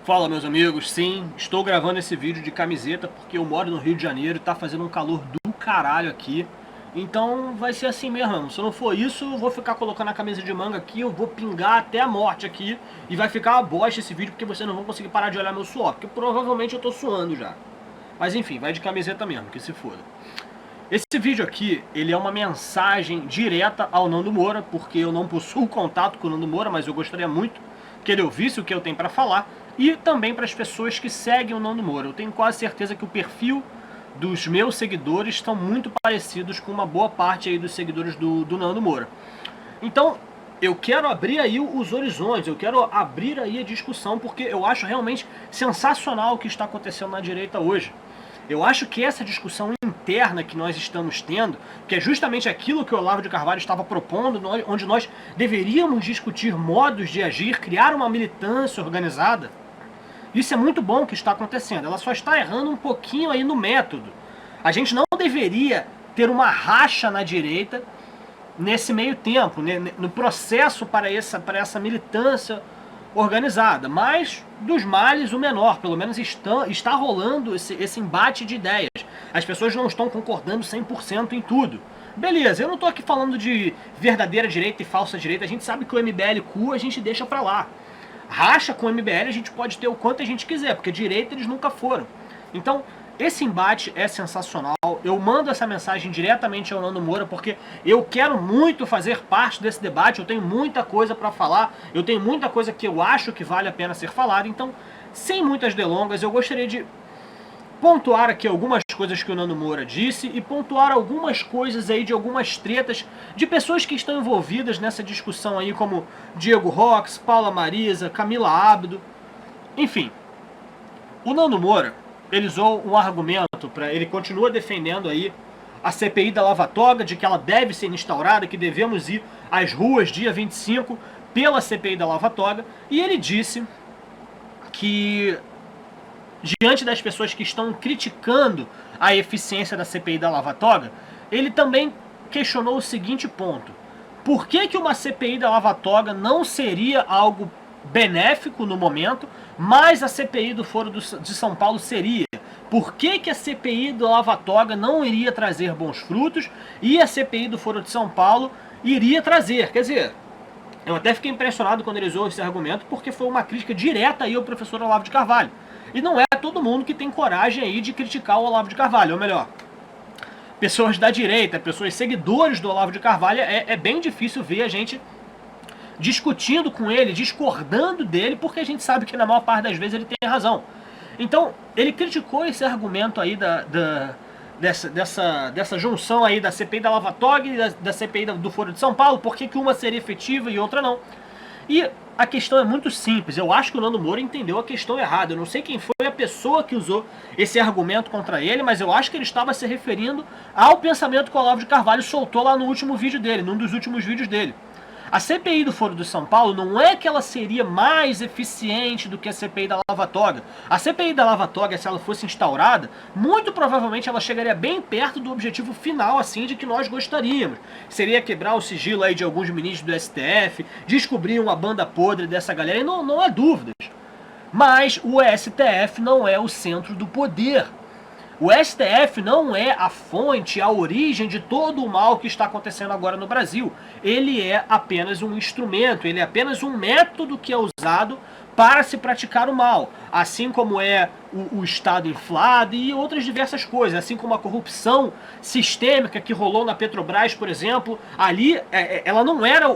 Fala, meus amigos, sim, estou gravando esse vídeo de camiseta porque eu moro no Rio de Janeiro e tá fazendo um calor do caralho aqui. Então vai ser assim mesmo, se não for isso eu vou ficar colocando a camisa de manga aqui, eu vou pingar até a morte aqui e vai ficar uma bosta esse vídeo porque vocês não vão conseguir parar de olhar meu suor, porque provavelmente eu tô suando já. Mas enfim, vai de camiseta mesmo, que se foda. Esse vídeo aqui, ele é uma mensagem direta ao Nando Moura, porque eu não possuo contato com o Nando Moura, mas eu gostaria muito que ele ouvisse o que eu tenho para falar, e também para as pessoas que seguem o Nando Moura. Eu tenho quase certeza que o perfil dos meus seguidores estão muito parecidos com uma boa parte aí dos seguidores do Nando Moura. Então, eu quero abrir aí os horizontes, eu quero abrir aí a discussão, porque eu acho realmente sensacional o que está acontecendo na direita hoje. Eu acho que essa discussão interna que nós estamos tendo, que é justamente aquilo que o Olavo de Carvalho estava propondo, onde nós deveríamos discutir modos de agir, criar uma militância organizada, isso é muito bom que está acontecendo. Ela só está errando um pouquinho aí no método. A gente não deveria ter uma racha na direita nesse meio tempo, no processo para essa militância organizada, mas dos males o menor, pelo menos está rolando esse embate de ideias. As pessoas não estão concordando 100% em tudo. Beleza, eu não estou aqui falando de verdadeira direita e falsa direita, a gente sabe que o MBL cu a gente deixa pra lá. Racha com o MBL a gente pode ter o quanto a gente quiser, porque direita eles nunca foram. Então, esse embate é sensacional. Eu mando essa mensagem diretamente ao Nando Moura porque eu quero muito fazer parte desse debate. Eu tenho muita coisa para falar, eu tenho muita coisa que eu acho que vale a pena ser falada. Então, sem muitas delongas, eu gostaria de pontuar aqui algumas coisas que o Nando Moura disse e pontuar algumas coisas aí de algumas tretas de pessoas que estão envolvidas nessa discussão aí, como Diego Rox, Paula Marisa, Camila Abdo, enfim. O Nando Moura, ele usou um argumento ele continua defendendo aí a CPI da Lava Toga, de que ela deve ser instaurada, que devemos ir às ruas dia 25 pela CPI da Lava Toga, e ele disse que diante das pessoas que estão criticando a eficiência da CPI da Lava Toga, ele também questionou o seguinte ponto: por que uma CPI da Lava Toga não seria algo benéfico no momento, mas a CPI do Foro de São Paulo seria? Por que a CPI do Lava Toga não iria trazer bons frutos e a CPI do Foro de São Paulo iria trazer? Quer dizer, eu até fiquei impressionado quando ele usou esse argumento, porque foi uma crítica direta aí ao professor Olavo de Carvalho. E não é todo mundo que tem coragem aí de criticar o Olavo de Carvalho, ou melhor, pessoas da direita, pessoas seguidores do Olavo de Carvalho, é bem difícil ver a gente discutindo com ele, discordando dele, porque a gente sabe que na maior parte das vezes ele tem razão. Então, ele criticou esse argumento aí dessa junção aí da CPI da Lava Toga e da CPI do Foro de São Paulo, por que uma seria efetiva e outra não. E a questão é muito simples, eu acho que o Nando Moura entendeu a questão errada. Eu não sei quem foi a pessoa que usou esse argumento contra ele, mas eu acho que ele estava se referindo ao pensamento que o Olavo de Carvalho soltou lá no último vídeo dele, num dos últimos vídeos dele. A CPI do Foro de São Paulo não é que ela seria mais eficiente do que a CPI da Lava Toga. A CPI da Lava Toga, se ela fosse instaurada, muito provavelmente ela chegaria bem perto do objetivo final, assim, de que nós gostaríamos. Seria quebrar o sigilo aí de alguns ministros do STF, descobrir uma banda podre dessa galera, e não há dúvidas. Mas o STF não é o centro do poder. O STF não é a fonte, a origem de todo o mal que está acontecendo agora no Brasil. Ele é apenas um instrumento, ele é apenas um método que é usado para se praticar o mal. Assim como é o Estado inflado e outras diversas coisas. Assim como a corrupção sistêmica que rolou na Petrobras, por exemplo. Ali, ela não era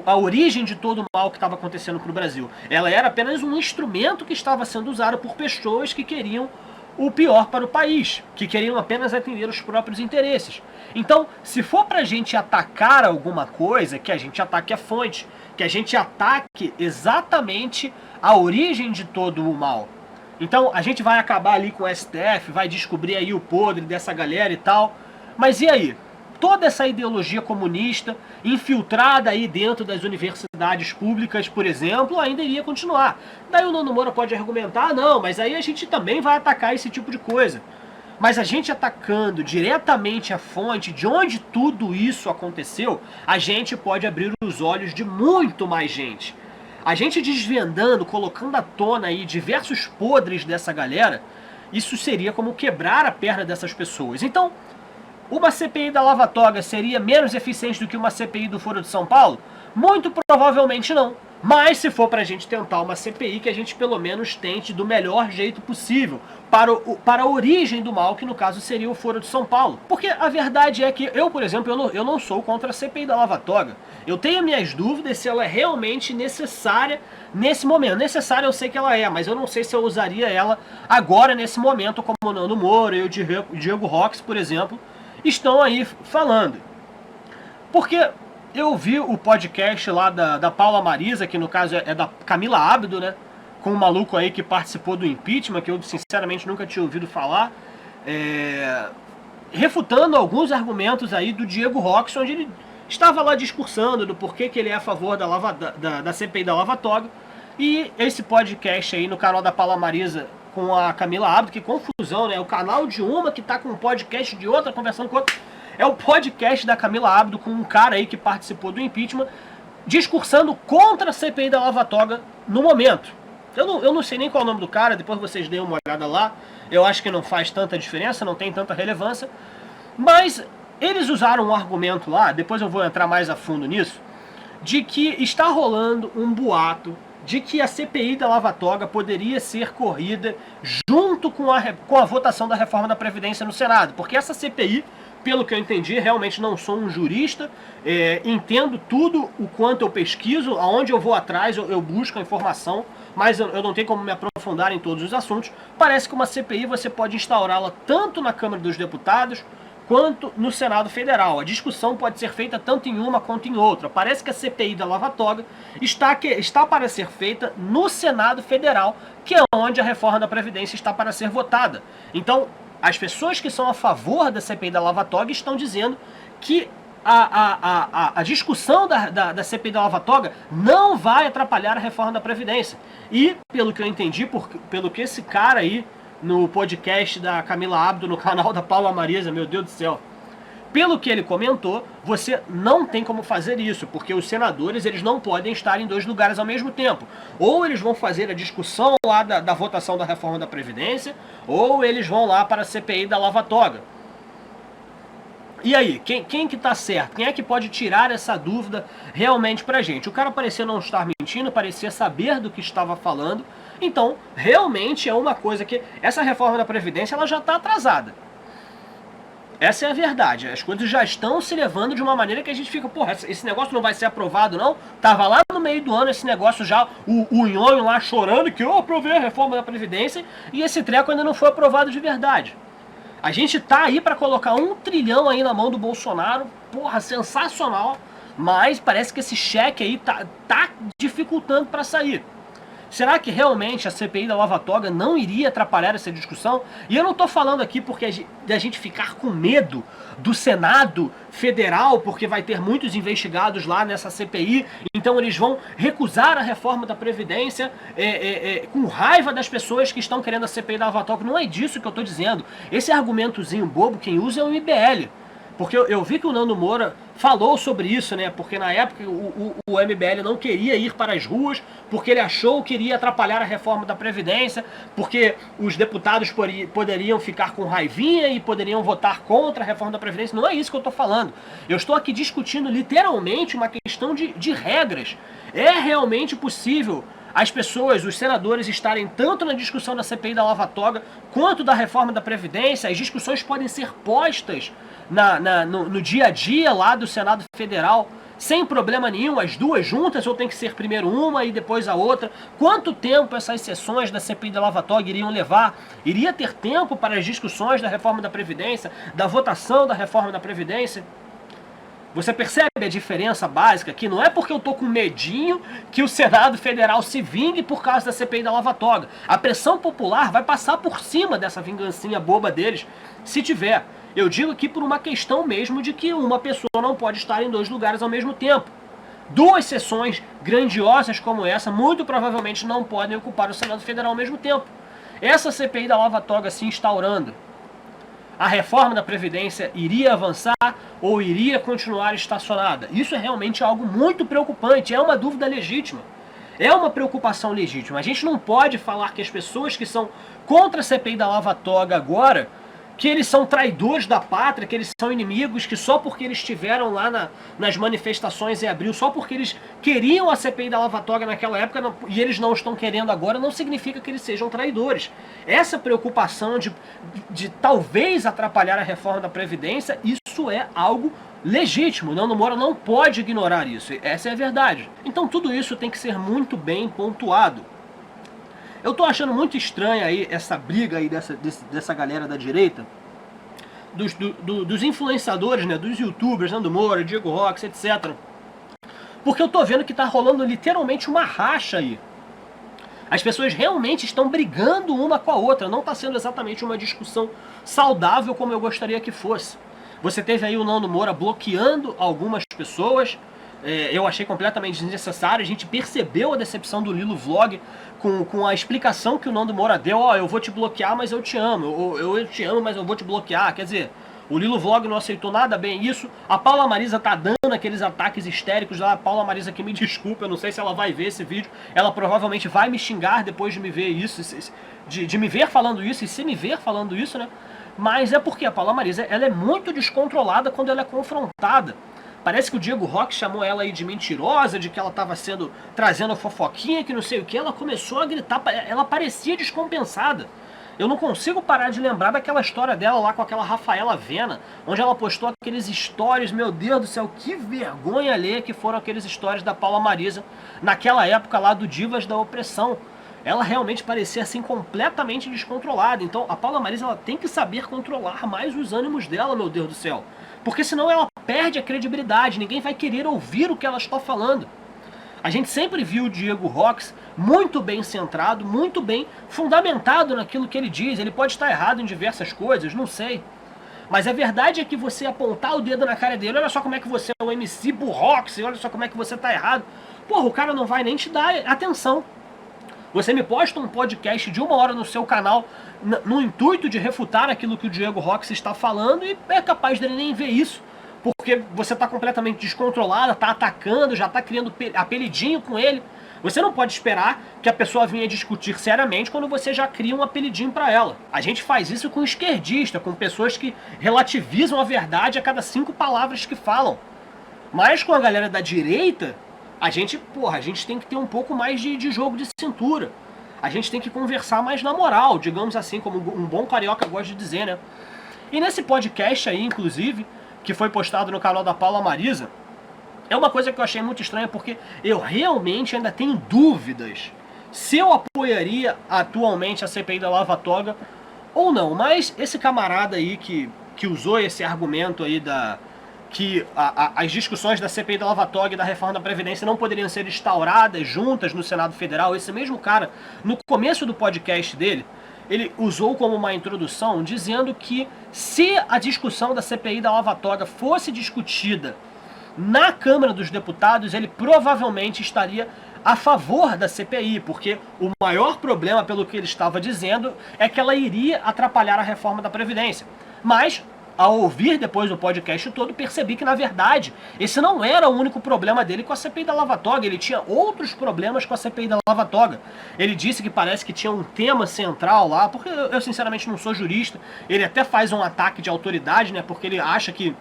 a origem de todo o mal que estava acontecendo para o Brasil. Ela era apenas um instrumento que estava sendo usado por pessoas que queriam o pior para o país, que queriam apenas atender os próprios interesses. Então, se for pra gente atacar alguma coisa, que a gente ataque a fonte, que a gente ataque exatamente a origem de todo o mal. Então, a gente vai acabar ali com o STF, vai descobrir aí o podre dessa galera e tal, mas e aí? Toda essa ideologia comunista infiltrada aí dentro das universidades públicas, por exemplo, ainda iria continuar. Daí o Nando Moura pode argumentar, não, mas aí a gente também vai atacar esse tipo de coisa. Mas a gente atacando diretamente a fonte de onde tudo isso aconteceu, a gente pode abrir os olhos de muito mais gente. A gente desvendando, colocando à tona aí diversos podres dessa galera, isso seria como quebrar a perna dessas pessoas. Então, uma CPI da Lava Toga seria menos eficiente do que uma CPI do Foro de São Paulo? Muito provavelmente não. Mas se for pra gente tentar uma CPI, que a gente pelo menos tente do melhor jeito possível para a origem do mal, que no caso seria o Foro de São Paulo. Porque a verdade é que eu, por exemplo, eu não sou contra a CPI da Lava Toga. Eu tenho minhas dúvidas se ela é realmente necessária nesse momento. Necessária eu sei que ela é, mas eu não sei se eu usaria ela agora nesse momento, como o Nando Moura e o Diego Rox, por exemplo, estão aí falando. Porque eu vi o podcast lá da Paula Marisa, que no caso é da Camila Abdo, né? Com um maluco aí que participou do impeachment, que eu sinceramente nunca tinha ouvido falar, refutando alguns argumentos aí do Diego Rox, onde ele estava lá discursando do porquê que ele é a favor da CPI da Lava Toga. E esse podcast aí no canal da Paula Marisa com a Camila Abdo, que confusão, né? O canal de uma que tá com um podcast de outra conversando com outra. É o podcast da Camila Abdo com um cara aí que participou do impeachment, discursando contra a CPI da Lava Toga no momento. Eu não sei nem qual é o nome do cara, depois vocês deem uma olhada lá. Eu acho que não faz tanta diferença, não tem tanta relevância. Mas eles usaram um argumento lá, depois eu vou entrar mais a fundo nisso, de que está rolando um boato de que a CPI da Lava Toga poderia ser corrida junto com a votação da reforma da Previdência no Senado. Porque essa CPI, pelo que eu entendi, realmente não sou um jurista, entendo tudo o quanto eu pesquiso, aonde eu vou atrás, eu busco a informação, mas eu não tenho como me aprofundar em todos os assuntos. Parece que uma CPI você pode instaurá-la tanto na Câmara dos Deputados quanto no Senado Federal. A discussão pode ser feita tanto em uma quanto em outra. Parece que a CPI da Lava Toga está para ser feita no Senado Federal, que é onde a reforma da Previdência está para ser votada. Então, as pessoas que são a favor da CPI da Lava Toga estão dizendo que a discussão da CPI da Lava Toga não vai atrapalhar a reforma da Previdência. E, pelo que eu entendi, pelo que esse cara aí, no podcast da Camila Abdo, no canal da Paula Marisa, meu Deus do céu, pelo que ele comentou, você não tem como fazer isso, porque os senadores eles não podem estar em dois lugares ao mesmo tempo. Ou eles vão fazer a discussão lá da votação da reforma da Previdência, ou eles vão lá para a CPI da Lava Toga. E aí, quem que tá certo? Quem é que pode tirar essa dúvida realmente pra gente? O cara parecia não estar mentindo, parecia saber do que estava falando. Então, realmente é uma coisa que... Essa reforma da Previdência, ela já está atrasada. Essa é a verdade. As coisas já estão se levando de uma maneira que a gente fica... Porra, esse negócio não vai ser aprovado, não? Tava lá no meio do ano esse negócio já, o nhonho lá chorando que eu aprovei a reforma da Previdência e esse treco ainda não foi aprovado de verdade. A gente tá aí para colocar 1 trilhão aí na mão do Bolsonaro. Porra, sensacional. Mas parece que esse cheque aí tá dificultando para sair. Será que realmente a CPI da Lava Toga não iria atrapalhar essa discussão? E eu não estou falando aqui porque a gente ficar com medo do Senado Federal, porque vai ter muitos investigados lá nessa CPI, então eles vão recusar a reforma da Previdência com raiva das pessoas que estão querendo a CPI da Lava Toga. Não é disso que eu estou dizendo. Esse argumentozinho bobo, quem usa é o MBL. Porque eu vi que o Nando Moura falou sobre isso, né? Porque na época o MBL não queria ir para as ruas, porque ele achou que iria atrapalhar a reforma da Previdência, porque os deputados poderiam ficar com raivinha e poderiam votar contra a reforma da Previdência. Não é isso que eu estou falando. Eu estou aqui discutindo literalmente uma questão de regras. É realmente possível as pessoas, os senadores, estarem tanto na discussão da CPI da Lava Toga quanto da reforma da Previdência? As discussões podem ser postas no dia a dia lá do Senado Federal sem problema nenhum, as duas juntas, ou tem que ser primeiro uma e depois a outra? Quanto tempo essas sessões da CPI da Lava Toga iriam levar? Iria ter tempo para as discussões da reforma da Previdência, da votação da reforma da Previdência? Você percebe a diferença básica? Que não é porque eu tô com medinho que o Senado Federal se vingue por causa da CPI da Lava Toga. A pressão popular vai passar por cima dessa vingancinha boba deles, se tiver. Eu digo aqui por uma questão mesmo de que uma pessoa não pode estar em dois lugares ao mesmo tempo. Duas sessões grandiosas como essa, muito provavelmente não podem ocupar o Senado Federal ao mesmo tempo. Essa CPI da Lava Toga se instaurando, a reforma da Previdência iria avançar ou iria continuar estacionada? Isso é realmente algo muito preocupante, é uma dúvida legítima. é uma preocupação legítima. A gente não pode falar que as pessoas que são contra a CPI da Lava Toga agora, que eles são traidores da pátria, que eles são inimigos, que só porque eles estiveram lá nas manifestações em abril, só porque eles queriam a CPI da Lava Toga naquela época e eles não estão querendo agora, não significa que eles sejam traidores. Essa preocupação de talvez atrapalhar a reforma da Previdência, isso é algo legítimo. O Nando Moura não pode ignorar isso. Essa é a verdade. Então tudo isso tem que ser muito bem pontuado. Eu tô achando muito estranha aí essa briga aí dessa galera da direita, dos influenciadores, né, dos youtubers, Nando Moura, Diego Rox, etc. Porque eu tô vendo que tá rolando literalmente uma racha aí. As pessoas realmente estão brigando uma com a outra, não tá sendo exatamente uma discussão saudável como eu gostaria que fosse. Você teve aí o Nando Moura bloqueando algumas pessoas, eu achei completamente desnecessário. A gente percebeu a decepção do Lilo Vlog com a explicação que o Nando Moura deu. Ó, eu vou te bloquear, mas eu te amo. Eu te amo, mas eu vou te bloquear. Quer dizer, o Lilo Vlog não aceitou nada bem isso. A Paula Marisa tá dando aqueles ataques histéricos lá. A Paula Marisa, que me desculpa, eu não sei se ela vai ver esse vídeo. Ela provavelmente vai me xingar depois de me ver isso, de me ver falando isso, e se me ver falando isso, né? Mas é porque a Paula Marisa, ela é muito descontrolada quando ela é confrontada. Parece que o Diego Rox chamou ela aí de mentirosa, de que ela estava trazendo fofoquinha, que não sei o que. Ela começou a gritar, ela parecia descompensada. Eu não consigo parar de lembrar daquela história dela lá com aquela Rafaela Vena, onde ela postou aqueles stories. Meu Deus do céu, que vergonha alheia que foram aqueles stories da Paula Marisa naquela época lá do Divas da Opressão. Ela realmente parecia assim completamente descontrolada. Então a Paula Marisa, ela tem que saber controlar mais os ânimos dela, meu Deus do céu. Porque senão ela perde a credibilidade, ninguém vai querer ouvir o que ela está falando. A gente sempre viu o Diego Rox muito bem centrado, muito bem fundamentado naquilo que ele diz. Ele pode estar errado em diversas coisas, não sei. Mas a verdade é que você apontar o dedo na cara dele, olha só como é que você é o MC Burrox, olha só como é que você está errado. Porra, o cara não vai nem te dar atenção. Você me posta um podcast de 1 hora no seu canal no intuito de refutar aquilo que o Diego Rox está falando, e é capaz dele nem ver isso, porque você está completamente descontrolada, está atacando, já está criando apelidinho com ele. Você não pode esperar que a pessoa venha discutir seriamente quando você já cria um apelidinho para ela. A gente faz isso com esquerdista, com pessoas que relativizam a verdade a cada 5 palavras que falam. Mas com a galera da direita, a gente tem que ter um pouco mais de jogo de cintura. A gente tem que conversar mais na moral, digamos assim, como um bom carioca gosta de dizer, né? E nesse podcast aí, inclusive, que foi postado no canal da Paula Marisa, é uma coisa que eu achei muito estranha, porque eu realmente ainda tenho dúvidas se eu apoiaria atualmente a CPI da Lava Toga ou não. Mas esse camarada aí que usou esse argumento aí que as discussões da CPI da Lava Toga e da reforma da Previdência não poderiam ser instauradas juntas no Senado Federal, esse mesmo cara, no começo do podcast dele, ele usou como uma introdução dizendo que se a discussão da CPI da Lava Toga fosse discutida na Câmara dos Deputados, ele provavelmente estaria a favor da CPI, porque o maior problema, pelo que ele estava dizendo, é que ela iria atrapalhar a reforma da Previdência. Mas, ao ouvir depois do podcast todo, percebi que, na verdade, esse não era o único problema dele com a CPI da Lava Toga. Ele tinha outros problemas com a CPI da Lava Toga. Ele disse que parece que tinha um tema central lá, porque eu sinceramente não sou jurista. Ele até faz um ataque de autoridade, né, porque ele acha que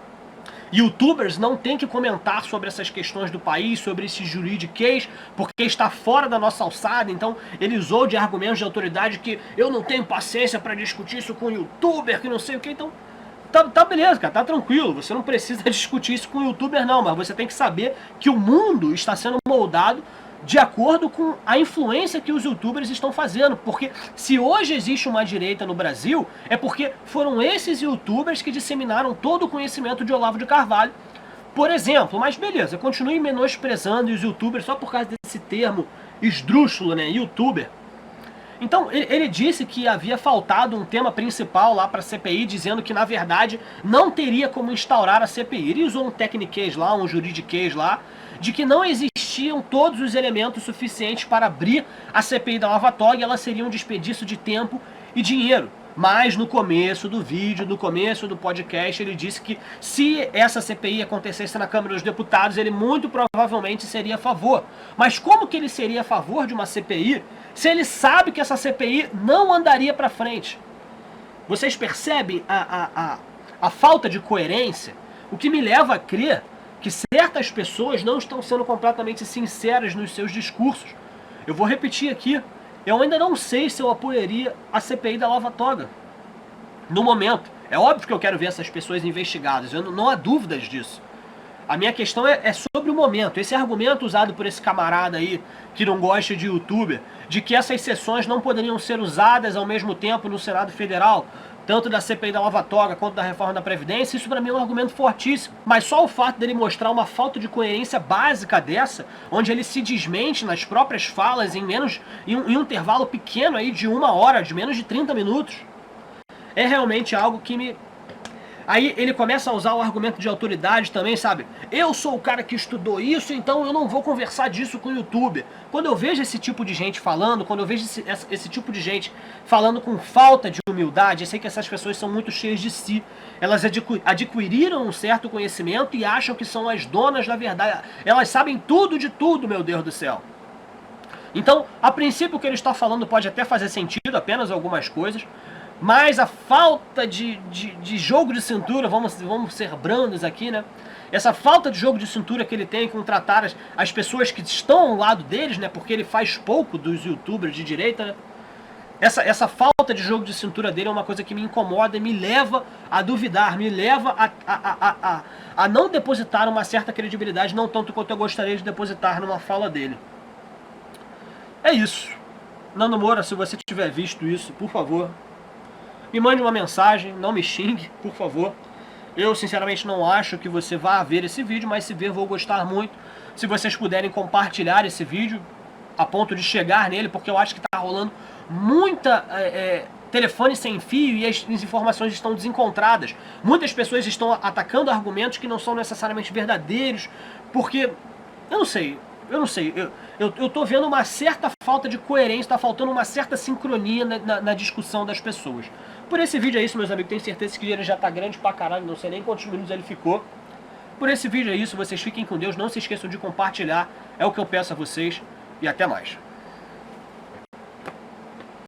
youtubers não tem que comentar sobre essas questões do país, sobre esse juridiquês, porque está fora da nossa alçada. Então ele usou de argumentos de autoridade que eu não tenho paciência para discutir isso com youtuber, que não sei o que. Então tá beleza, cara, tá tranquilo, você não precisa discutir isso com o youtuber não, mas você tem que saber que o mundo está sendo moldado de acordo com a influência que os youtubers estão fazendo. Porque se hoje existe uma direita no Brasil, é porque foram esses youtubers que disseminaram todo o conhecimento de Olavo de Carvalho, por exemplo. Mas beleza, continue menosprezando os youtubers só por causa desse termo esdrúxulo, né, youtuber. Então, ele disse que havia faltado um tema principal lá para a CPI, dizendo que, na verdade, não teria como instaurar a CPI. Ele usou um tecniquez lá, um juridiquês lá, de que não existiam todos os elementos suficientes para abrir a CPI da Lava Toga e ela seria um desperdício de tempo e dinheiro. Mas no começo do vídeo, no começo do podcast, ele disse que se essa CPI acontecesse na Câmara dos Deputados, ele muito provavelmente seria a favor. Mas como que ele seria a favor de uma CPI se ele sabe que essa CPI não andaria para frente? Vocês percebem a falta de coerência? O que me leva a crer que certas pessoas não estão sendo completamente sinceras nos seus discursos. Eu vou repetir aqui. Eu ainda não sei se eu apoiaria a CPI da Lava Toga. No momento. É óbvio que eu quero ver essas pessoas investigadas. Não há dúvidas disso. A minha questão é sobre o momento. Esse argumento usado por esse camarada aí, que não gosta de youtuber, de que essas sessões não poderiam ser usadas ao mesmo tempo no Senado Federal, tanto da CPI da Lava Toga quanto da reforma da Previdência, isso pra mim é um argumento fortíssimo. Mas só o fato dele mostrar uma falta de coerência básica dessa, onde ele se desmente nas próprias falas em um intervalo pequeno aí de 1 hora, de menos de 30 minutos, é realmente algo que me... Aí ele começa a usar o argumento de autoridade também, sabe? Eu sou o cara que estudou isso, então eu não vou conversar disso com o YouTube. Quando eu vejo esse tipo de gente falando, quando eu vejo esse tipo de gente falando com falta de humildade, eu sei que essas pessoas são muito cheias de si. Elas adquiriram um certo conhecimento e acham que são as donas da verdade. Elas sabem tudo de tudo, meu Deus do céu. Então, a princípio o que ele está falando pode até fazer sentido, apenas algumas coisas, mas a falta de jogo de cintura, vamos ser brandos aqui, né? Essa falta de jogo de cintura que ele tem com tratar as pessoas que estão ao lado deles, né? Porque ele faz pouco dos youtubers de direita, né? Essa falta de jogo de cintura dele é uma coisa que me incomoda e me leva a duvidar, me leva a não depositar uma certa credibilidade, não tanto quanto eu gostaria de depositar numa fala dele. É isso. Nando Moura, se você tiver visto isso, por favor, me mande uma mensagem, não me xingue, por favor. Eu sinceramente não acho que você vá ver esse vídeo, mas se ver vou gostar muito. Se vocês puderem compartilhar esse vídeo a ponto de chegar nele, porque eu acho que está rolando muita telefone sem fio e as informações estão desencontradas. Muitas pessoas estão atacando argumentos que não são necessariamente verdadeiros, porque, eu não sei, eu tô vendo uma certa falta de coerência, tá faltando uma certa sincronia na discussão das pessoas. Por esse vídeo é isso, meus amigos, tenho certeza que ele já tá grande pra caralho, não sei nem quantos minutos ele ficou. Por esse vídeo é isso, vocês fiquem com Deus, não se esqueçam de compartilhar, é o que eu peço a vocês, e até mais.